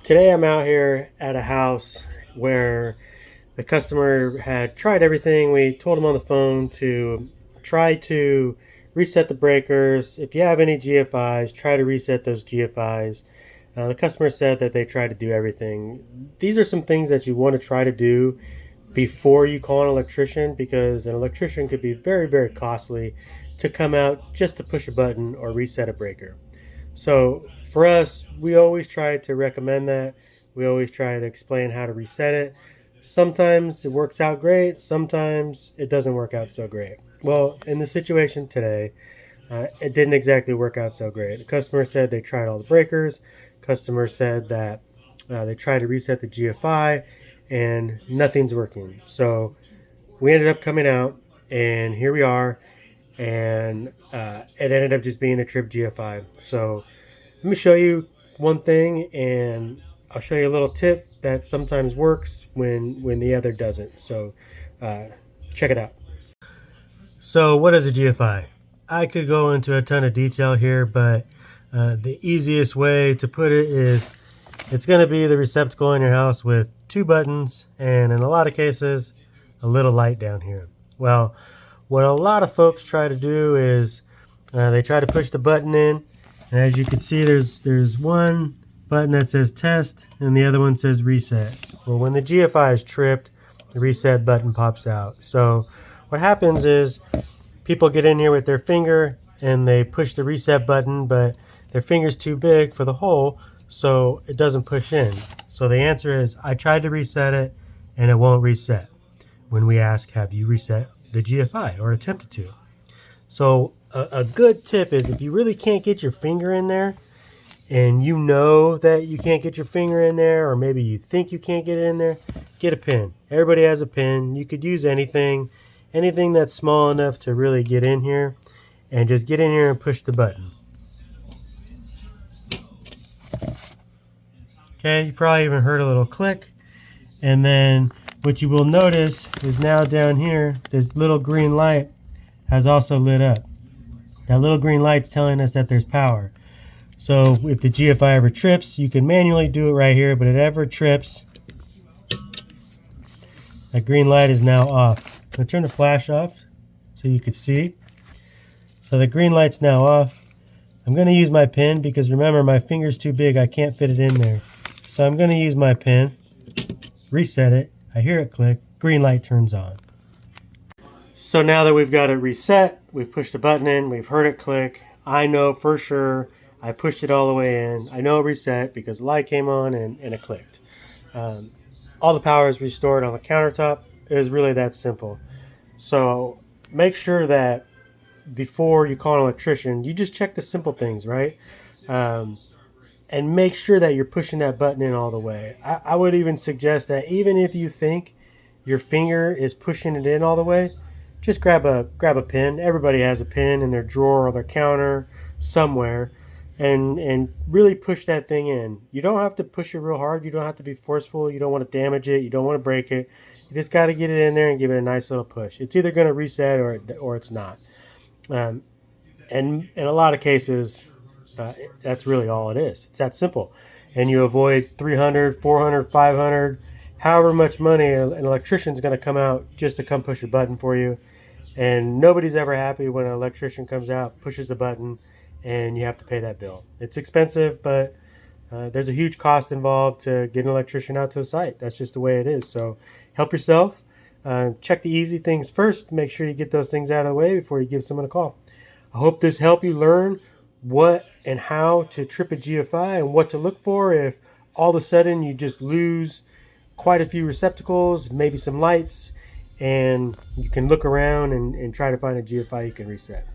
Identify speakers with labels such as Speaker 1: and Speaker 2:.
Speaker 1: Today I'm out here at a house where the customer had tried everything. We told him on the phone to try to reset the breakers. If you have any GFIs, try to reset those GFIs. The customer said that they tried to do everything. These are some things that you want to try to do before you call an electrician, because an electrician could be very, very costly to come out just to push a button or reset a breaker. So for us, we always try to recommend that. We always try to explain how to reset it. Sometimes it works out great, sometimes it doesn't work out so great. Well, in the situation today, it didn't exactly work out so great. The customer said they tried all the breakers. Customer said that they tried to reset the GFI and nothing's working. So we ended up coming out, and here we are, and it ended up just being a trip GFI. So let me show you one thing, and I'll show you a little tip that sometimes works when the other doesn't. So uh, check it out. So what is a GFI? I could go into a ton of detail here, but the easiest way to put it is it's going to be the receptacle in your house with two buttons, and in a lot of cases, a little light down here. Well, what a lot of folks try to do is they try to push the button in, and as you can see, there's one button that says test, and the other one says reset. Well, when the GFI is tripped, the reset button pops out. So what happens is people get in here with their finger and they push the reset button, but their finger's too big for the hole, so it doesn't push in. So the answer is, I tried to reset it and it won't reset. When we ask, have you reset the GFI or attempted to? So a good tip is, if you really can't get your finger in there, and you know that you can't get your finger in there, or maybe you think you can't get it in there, get a pin. Everybody has a pin. You could use anything that's small enough to really get in here, and just get in here and push the button. Okay, you probably even heard a little click, and then what you will notice is now down here, this little green light has also lit up. That little green light's telling us that there's power. So if the GFI ever trips, you can manually do it right here, but if it ever trips, that green light is now off. I'm going to turn the flash off so you can see. So the green light's now off. I'm going to use my pin because, remember, my finger's too big. I can't fit it in there. So I'm going to use my pin, reset it. I hear it click. Green light turns on. So now that we've got it reset, we've pushed the button in, we've heard it click. I know for sure I pushed it all the way in. I know it reset because the light came on and it clicked. All the power is restored on the countertop. It is really that simple. So make sure that before you call an electrician, you just check the simple things, right? And make sure that you're pushing that button in all the way. I would even suggest that even if you think your finger is pushing it in all the way, just grab a pin. Everybody has a pin in their drawer or their counter somewhere, and really push that thing in. You don't have to push it real hard. You don't have to be forceful. You don't want to damage it. You don't want to break it. You just got to get it in there and give it a nice little push. It's either going to reset or it's not. And in a lot of cases, that's really all it is. It's that simple. And you avoid 300, 400, 500, however much money an electrician's going to come out just to come push a button for you. And nobody's ever happy when an electrician comes out, pushes a button, and you have to pay that bill. It's expensive, but there's a huge cost involved to get an electrician out to a site. That's just the way it is. So help yourself. Check the easy things first. Make sure you get those things out of the way before you give someone a call. I hope this helped you learn what and how to trip a GFI and what to look for if all of a sudden you just lose quite a few receptacles, maybe some lights, and you can look around and try to find a GFI you can reset.